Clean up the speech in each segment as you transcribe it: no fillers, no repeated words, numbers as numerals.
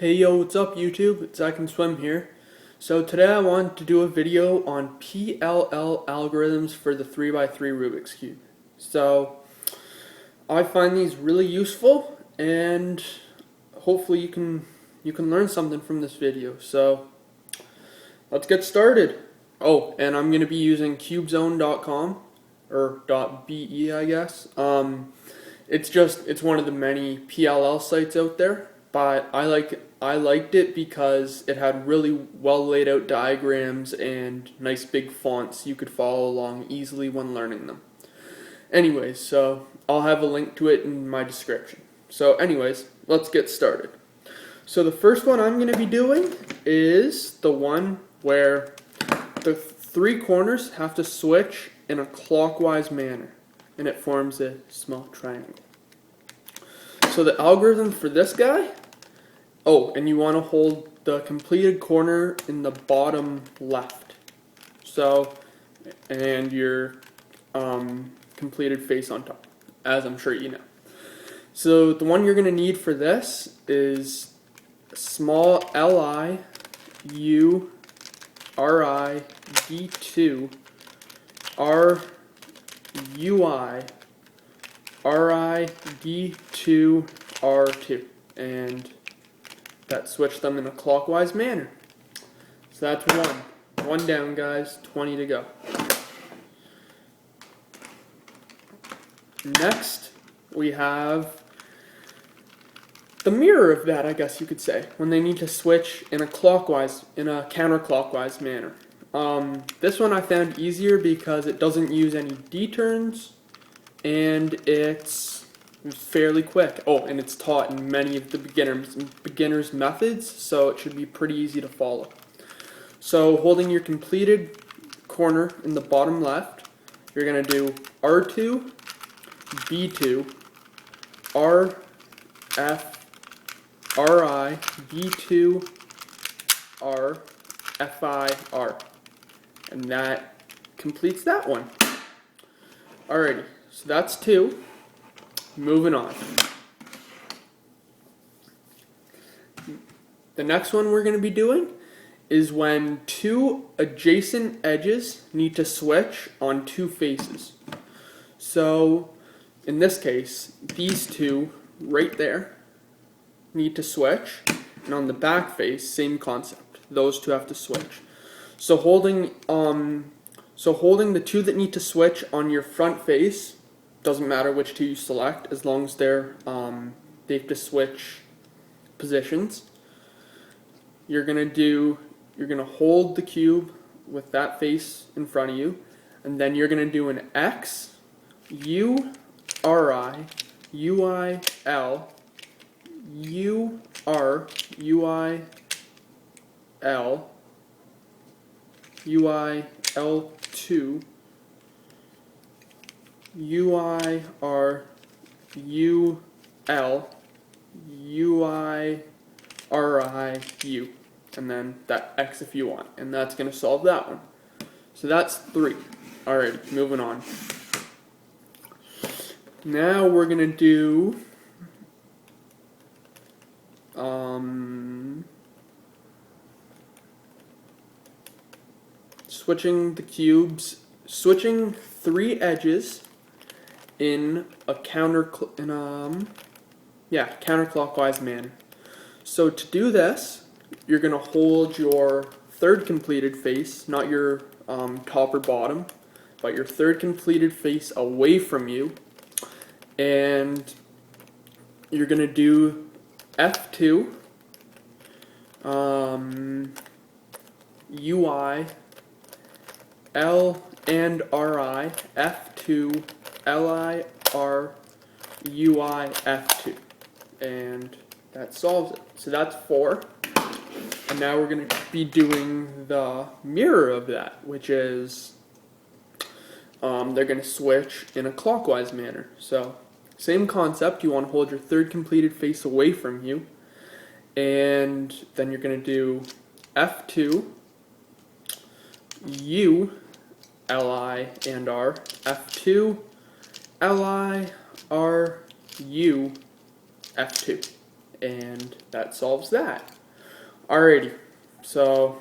Hey yo, what's up YouTube? It's I Can Swim here. So today I want to do a video on PLL algorithms for the 3x3 Rubik's Cube. So I find these really useful and hopefully you can learn something from this video. So let's get started. Oh, and I'm going to be using cubezone.com or .be, I guess. It's one of the many PLL sites out there, but I liked it because it had really well laid out diagrams and nice big fonts you could follow along easily when learning them. Anyways, so I'll have a link to it in my description. So anyways, let's get started. So the first one I'm going to be doing is the one where the three corners have to switch in a clockwise manner, and it forms a small triangle. So the algorithm for this guy, oh, and you want to hold the completed corner in the bottom left. So, and your completed face on top, as I'm sure you know. So the one you're going to need for this is small li u ri d2 r ui ri d2 r2, and that switch them in a clockwise manner. So that's one down, guys. 20 to go. Next we have the mirror of that, I guess you could say, when they need to switch in a counterclockwise manner. This one I found easier because it doesn't use any D-turns and it's fairly quick. Oh, and it's taught in many of the beginners methods, so it should be pretty easy to follow. So holding your completed corner in the bottom left, you're going to do R2, B2, RF, RI, B2, R, FI, R. And that completes that one. Alrighty, so that's two. Moving on. The next one we're going to be doing is when two adjacent edges need to switch on two faces. So in this case, these two right there need to switch, and on the back face, same concept. Those two have to switch. So holding the two that need to switch on your front face, doesn't matter which two you select, as long as they have to switch positions. You're gonna hold the cube with that face in front of you, and then you're gonna do an X, U, R, I, U, I, L, U, R, U, I, L, U, I, L2, U, I, R, U, L, U, I, R, I, U, and then that X if you want, and that's going to solve that one. So that's three. Alright, moving on. Now we're going to do switching three edges in a counterclockwise manner. So to do this, you're going to hold your third completed face, not your top or bottom, but your third completed face away from you, and you're going to do F2, UI, L and RI, F2, LI, R, UI, F2, and that solves it. So that's four. And now we're going to be doing the mirror of that, which is they're going to switch in a clockwise manner. So same concept, you want to hold your third completed face away from you, and then you're going to do F2, U, Li and R, F2, Li, R, U, F2. and that solves that. Alrighty, so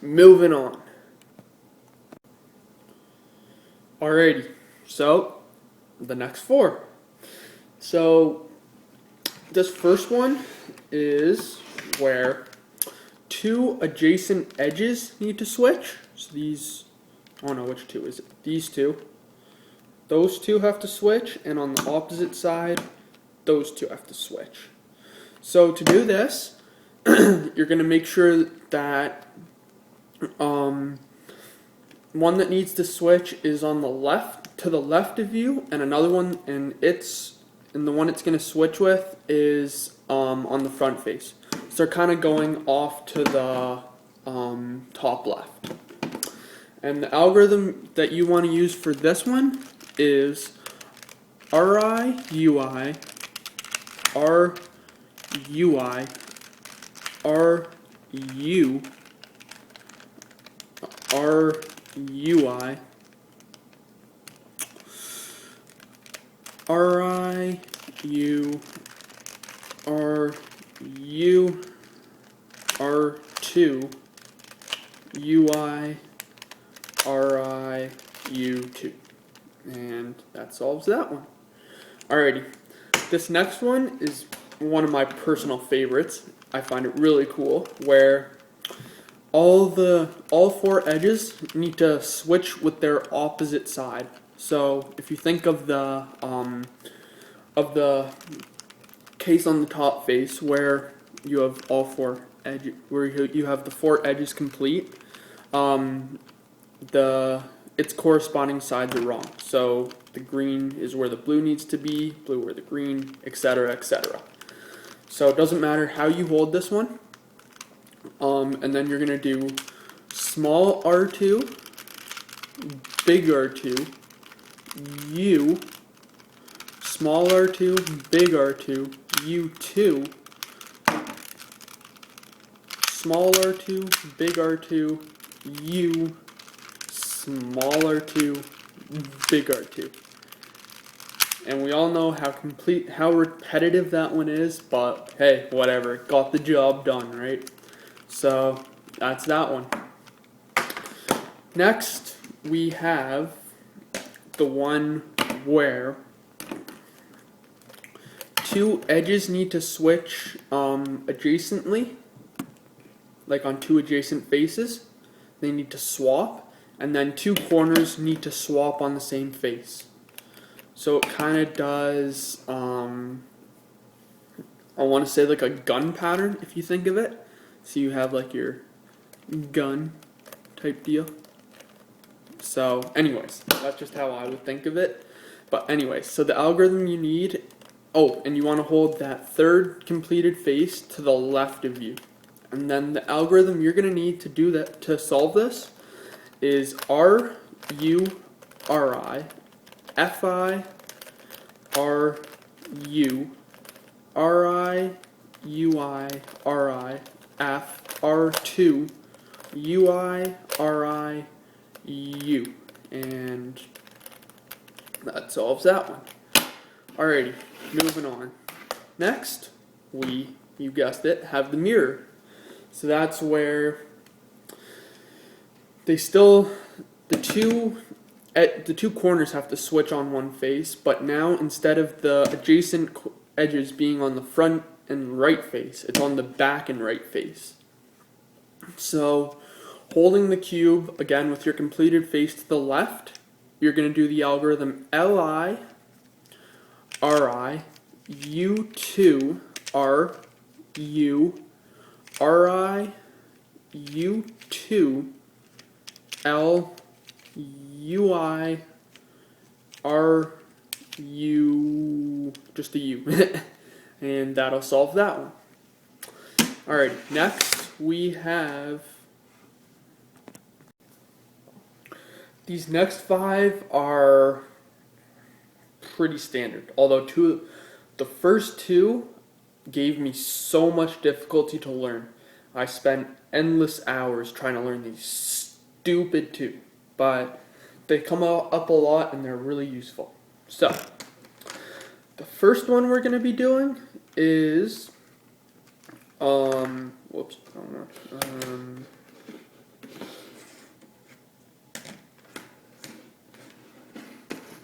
moving on. Alrighty, so the next four. So this first one is where two adjacent edges need to switch. So these, oh no, which two is it? These two. Those two have to switch, and on the opposite side, those two have to switch. So to do this, you're going to make sure that one that needs to switch is on the left, to the left of you, and another one, and the one it's going to switch with is on the front face. So they're kind of going off to the top left. And the algorithm that you want to use for this one is RI-UI, R-UI, R-U, R-UI, R-I-U, R-U, R2, UI, RI-U2. And that solves that one. Alrighty, this next one is one of my personal favorites. I find it really cool, where all four edges need to switch with their opposite side. So if you think of the case on the top face where you have all four edges, where you have the four edges complete, its corresponding sides are wrong. So the green is where the blue needs to be, blue where the green, etc., etc. So it doesn't matter how you hold this one. And then you're going to do small R2, big R2, U, small R2, big R2, U2, small R2, big R2, U, small R2, big R2. And we all know how repetitive that one is, but hey, whatever, got the job done, right? So that's that one. Next, we have the one where two edges need to switch adjacently, like on two adjacent faces. They need to swap, and then two corners need to swap on the same face. So it kind of does, I want to say like a gun pattern, if you think of it. So you have like your gun type deal. So anyways, that's just how I would think of it. But anyways, so the algorithm you need, oh, and you want to hold that third completed face to the left of you. And then the algorithm you're going to need to do that, to solve this, is R-U-R-I, F-I, R-U, R-I-U-I, R-I, F, R2, UI, RI, U. And that solves that one. Alrighty, moving on. Next, we, you guessed it, have the mirror. So that's where they still, the two corners have to switch on one face, but now instead of the adjacent edges being on the front and right face, it's on the back and right face. So holding the cube, again with your completed face to the left, you're going to do the algorithm LI, RI, U2, R, U, RI, U2, L, UI, R, U, just a U. And that'll solve that one. Alright, next we have, these next five are pretty standard. Although the first two gave me so much difficulty to learn. I spent endless hours trying to learn these stupid two. But they come up a lot and they're really useful. So, the first one we're going to be doing is,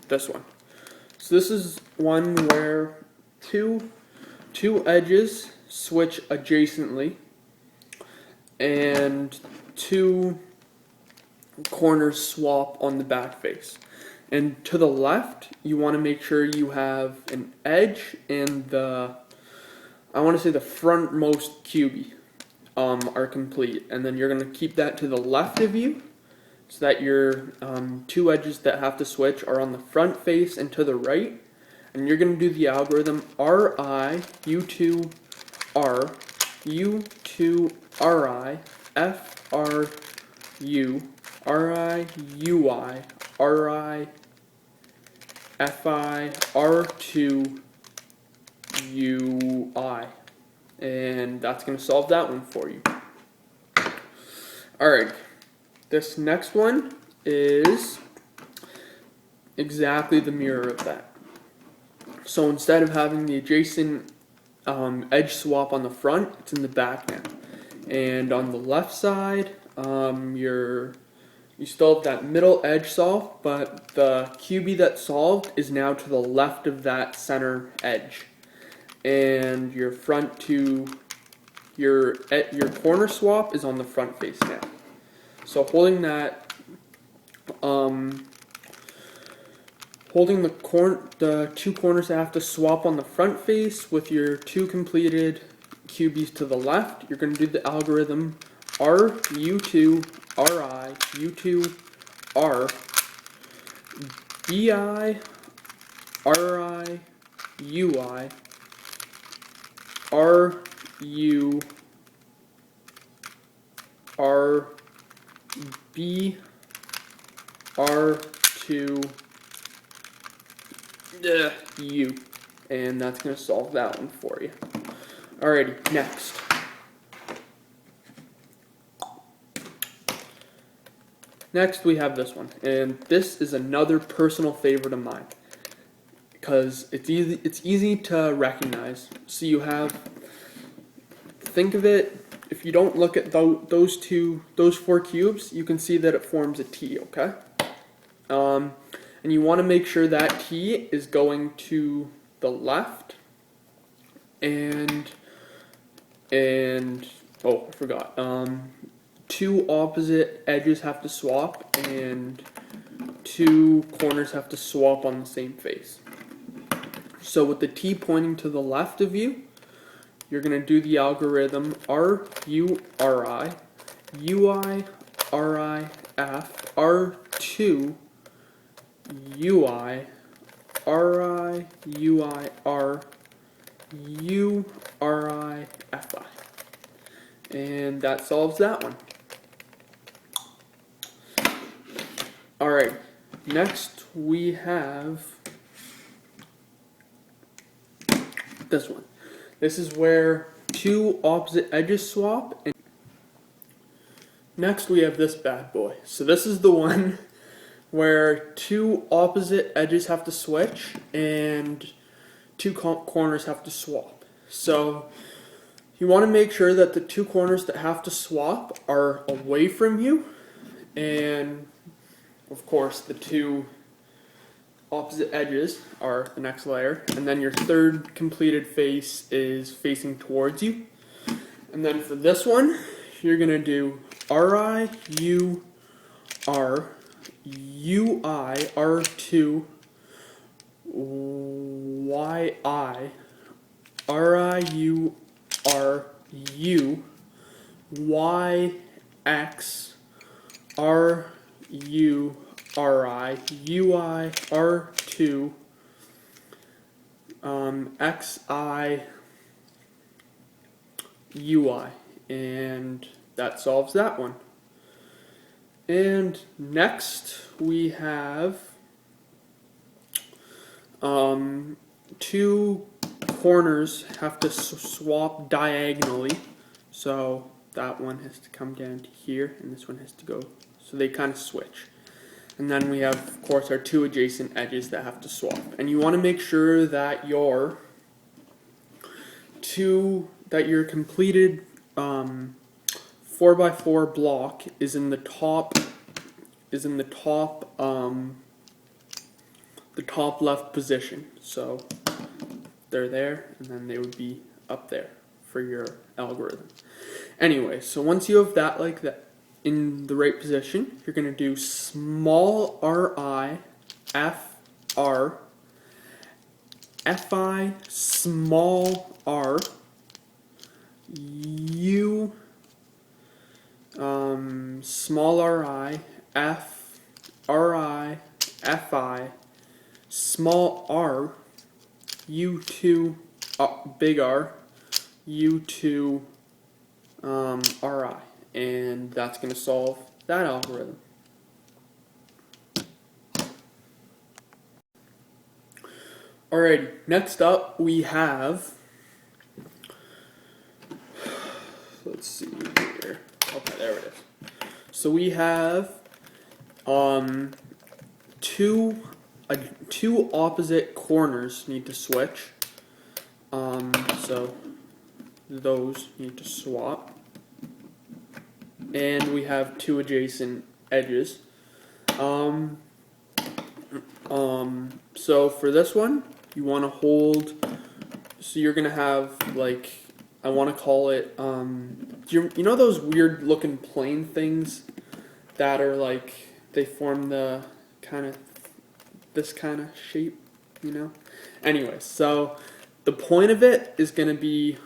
this one. So this is one where two edges switch adjacently and two corners swap on the back face. And to the left, you want to make sure you have an edge and the frontmost cubie are complete. And then you're going to keep that to the left of you so that your two edges that have to switch are on the front face and to the right. And you're going to do the algorithm RI, U2, R, U2, RI, FR, U, RI, UI, RI, FI, R2, UI. And that's going to solve that one for you. Alright, this next one is exactly the mirror of that. So instead of having the adjacent edge swap on the front, it's in the back now. And on the left side, you still have that middle edge solved, but the cubie that's solved is now to the left of that center edge. And your corner swap is on the front face now. So holding that, holding the two corners that have to swap on the front face with your two completed cubies to the left, you're going to do the algorithm R, U2, RI, U2, R, BI, RI, UI, RU, RB, R2, U. And that's going to solve that one for you. Alrighty, next. Next we have this one, and this is another personal favorite of mine because it's easy to recognize. So you have, think of it, if you don't look at those four cubes, you can see that it forms a T, okay? And you want to make sure that T is going to the left and oh, I forgot. Two opposite edges have to swap and two corners have to swap on the same face. So with the T pointing to the left of you, you're going to do the algorithm R, U, RI, UI, RI, F, R2, UI, RI, UI, R, U, RI, FI. And that solves that one. Alright, next we have this one. This is where two opposite edges swap. And next we have this bad boy. So this is the one where two opposite edges have to switch and two corners have to swap. So you want to make sure that the two corners that have to swap are away from you, and of course the two opposite edges are the next layer, and then your third completed face is facing towards you. And then for this one, you're going to do RI, U, R, UI, R2, YI, RIU, RU, YX, RU, RI, UI, R2, XI, UI, and that solves that one. And next we have two corners have to swap diagonally, so that one has to come down to here and this one has to go, so they kind of switch. And then we have, of course, our two adjacent edges that have to swap. And you want to make sure that your your completed 4x4 block is in the top the top left position. So they're there, and then they would be up there for your algorithm. Anyway, so once you have that like that in the right position, you're going to do small ri, fr, fi, small r, u, small ri, ri, fi, small r, u2, big R, u2, ri, and that's going to solve that algorithm. Alrighty, next up we have, let's see here, okay, there it is. So we have two opposite corners need to switch, so those need to swap, and we have two adjacent edges. So for this one, you want to hold, so you're going to have, like, I want to call it, you know those weird looking plane things that are like, they form the kind of, this kind of shape, you know? Anyway, so the point of it is going to be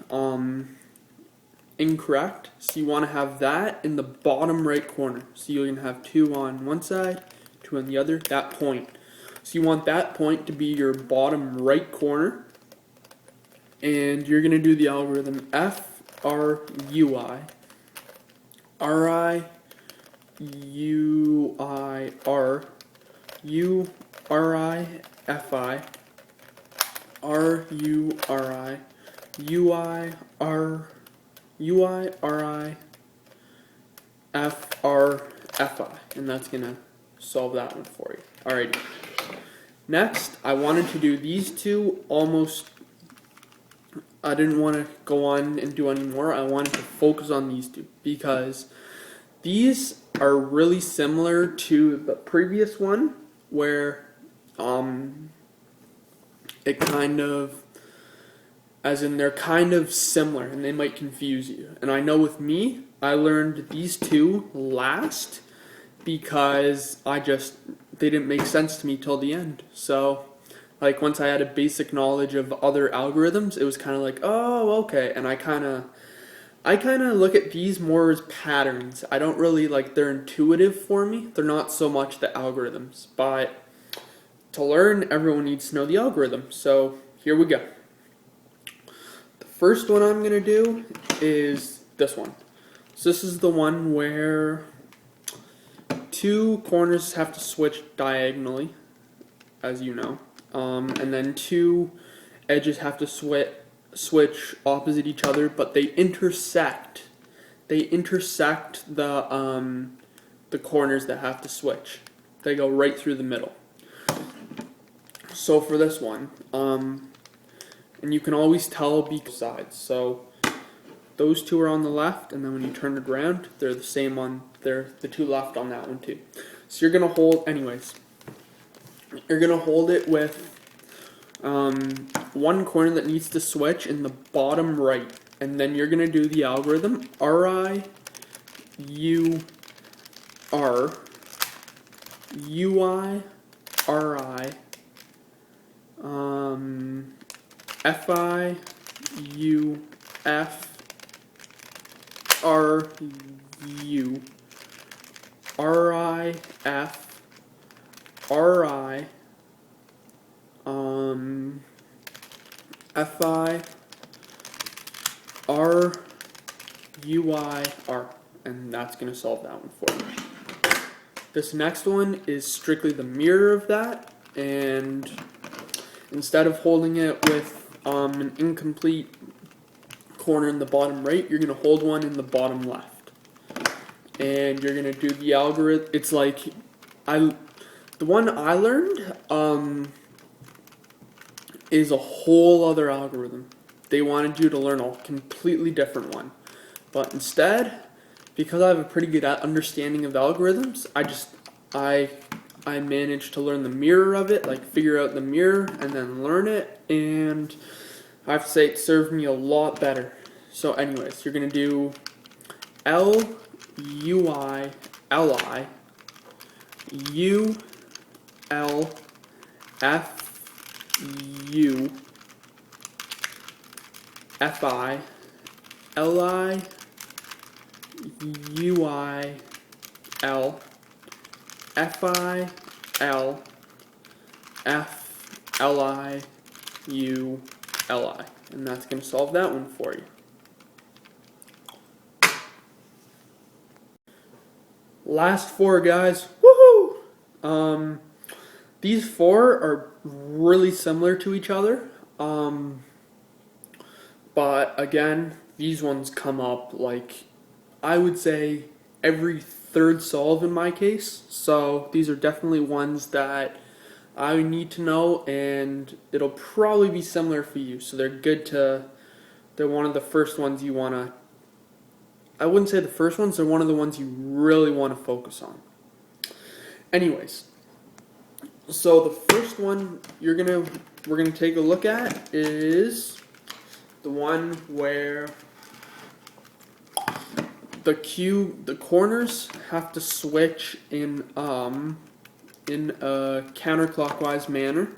incorrect, so you want to have that in the bottom right corner. So you're going to have two on one side, two on the other, that point. So you want that point to be your bottom right corner, and you're going to do the algorithm FRUI, RI, UIR, URI, FI, RURI, UIRI, FRFI, and that's going to solve that one for you. Alrighty. Next, I wanted to do these two almost, I didn't want to go on and do any more. I wanted to focus on these two because these are really similar to the previous one where it kind of, as in they're kind of similar and they might confuse you. And I know with me, I learned these two last because they didn't make sense to me till the end. So, like, once I had a basic knowledge of other algorithms, it was kind of like, oh, okay. And I kind of look at these more as patterns. I don't really, like, they're intuitive for me. They're not so much the algorithms. But to learn, everyone needs to know the algorithm. So, here we go. The first one I'm going to do is this one. So this is the one where two corners have to switch diagonally, as you know, and then two edges have to switch opposite each other, but they intersect. They intersect the corners that have to switch. They go right through the middle. So for this one, and you can always tell both sides. So those two are on the left, and then when you turn it around, they're the same on, they're the two left on that one too. So you're gonna hold, anyways, you're gonna hold it with one corner that needs to switch in the bottom right, and then you're gonna do the algorithm RI, U, R, UI, RI, FI, U, F, R, U, RI, F, RI, FI, R, UI, R, and that's going to solve that one for you. This next one is strictly the mirror of that, and instead of holding it with an incomplete corner in the bottom right, you're going to hold one in the bottom left. And you're going to do the algorithm. It's like, the one I learned is a whole other algorithm. they wanted you to learn a completely different one. But instead, because I have a pretty good understanding of algorithms, I managed to learn the mirror of it, like figure out the mirror and then learn it, and I have to say it served me a lot better. So anyways, you're going to do L, U, I, L, I, U, L, F, U, F, I, L, I, U, I, L, F, I, L, F, L, I, U, L, I. And that's going to solve that one for you. Last four, guys. Woohoo! These four are really similar to each other. But again, these ones come up like, I would say, every third solve in my case. So these are definitely ones that I need to know, and it'll probably be similar for you. So they're one of the first ones you want to, I wouldn't say the first ones, they're one of the ones you really want to focus on. Anyways, so the first one we're gonna take a look at is the one where the corners have to switch in a counterclockwise manner,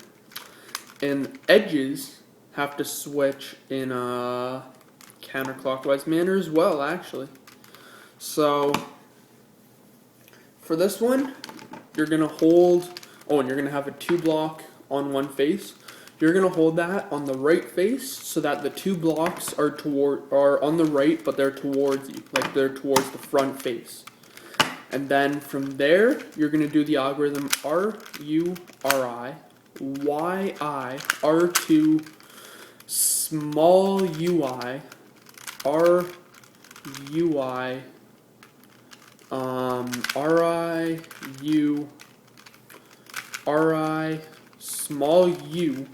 and edges have to switch in a counterclockwise manner as well, actually. So for this one, you're gonna hold, and you're gonna have a 2 block on one face. You're gonna hold that on the right face so that the 2 blocks are on the right, but they're towards you, like they're towards the front face. And then from there, you're gonna do the algorithm R, U, R, I, Y, I, R2, small UI, R, UI, RI, U, RI, small u,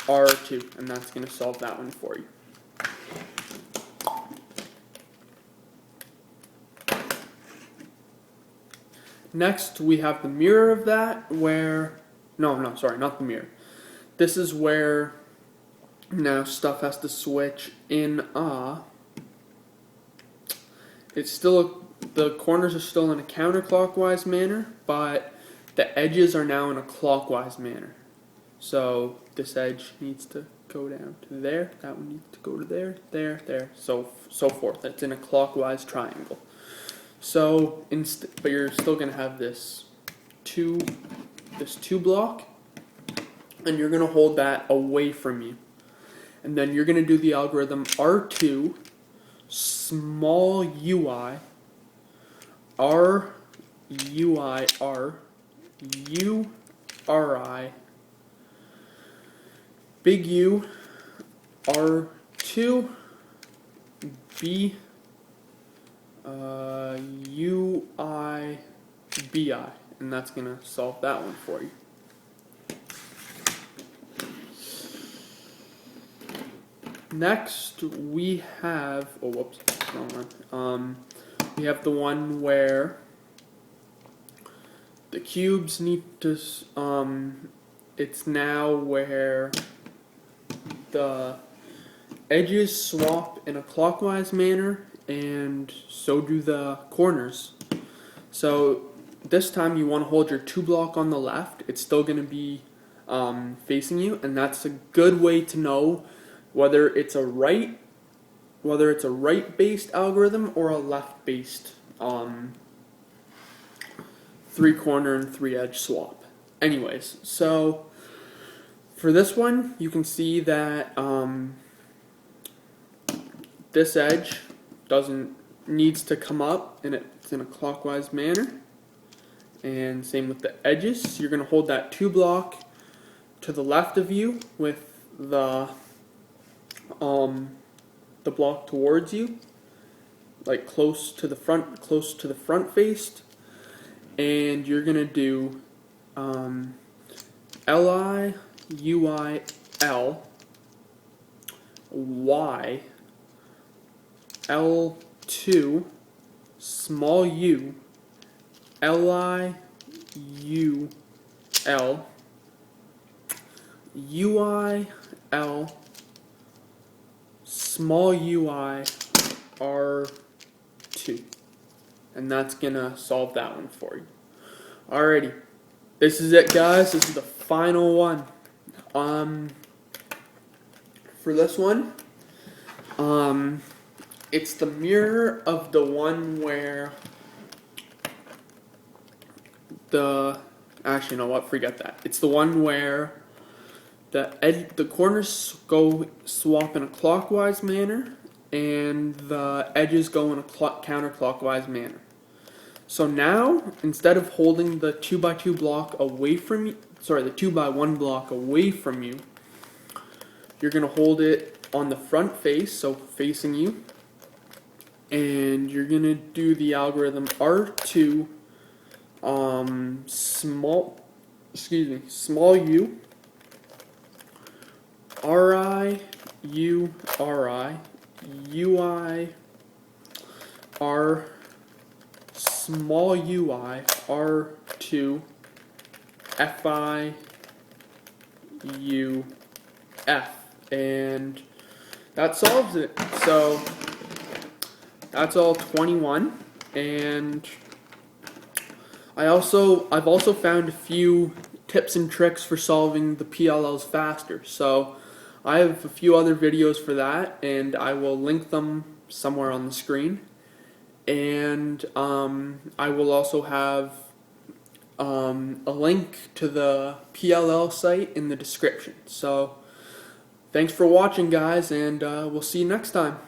R2, and that's going to solve that one for you. Next, we have the mirror of that, where, sorry, not the mirror. This is where now stuff has to switch in it's still, the corners are still in a counterclockwise manner, but the edges are now in a clockwise manner. So this edge needs to go down to there, that one needs to go to there, there, so forth. It's in a clockwise triangle. So, but you're still going to have this two block, and you're going to hold that away from you. And then you're going to do the algorithm R2, small ui, R, ui, R, U, RI, big U, R2, B, UI, BI, and that's going to solve that one for you. Next, we have, wrong one. We have the one where the cubes need to, it's now where the edges swap in a clockwise manner, and so do the corners. So this time you want to hold your 2 block on the left. It's still going to be facing you, and that's a good way to know whether it's a right-based algorithm or a left-based 3-corner and 3-edge swap. Anyways, so for this one, you can see that this edge needs to come up, and it's in a clockwise manner. And same with the edges. So you're going to hold that 2 block to the left of you with the block towards you, like close to the front face, and you're gonna do LI, UI, L, y L2 small u li u l ui l small ui r2, and that's gonna solve that one for you. Alrighty, this is it, guys. This is the final one. For this one, it's the mirror of the one where actually, you know what? Forget that. It's the one where the corners go swap in a clockwise manner, and the edges go in a counterclockwise manner. So now, instead of holding the 2x2 block away from you, the 2x1 block away from you, you're going to hold it on the front face, so facing you, and you're going to do the algorithm R2 small u ri u ri ui r small ui r2 fi u f, and that solves it. So that's all 21, and I've also found a few tips and tricks for solving the PLLs faster. So I have a few other videos for that, and I will link them somewhere on the screen. And I will also have a link to the PLL site in the description. So thanks for watching, guys, and we'll see you next time.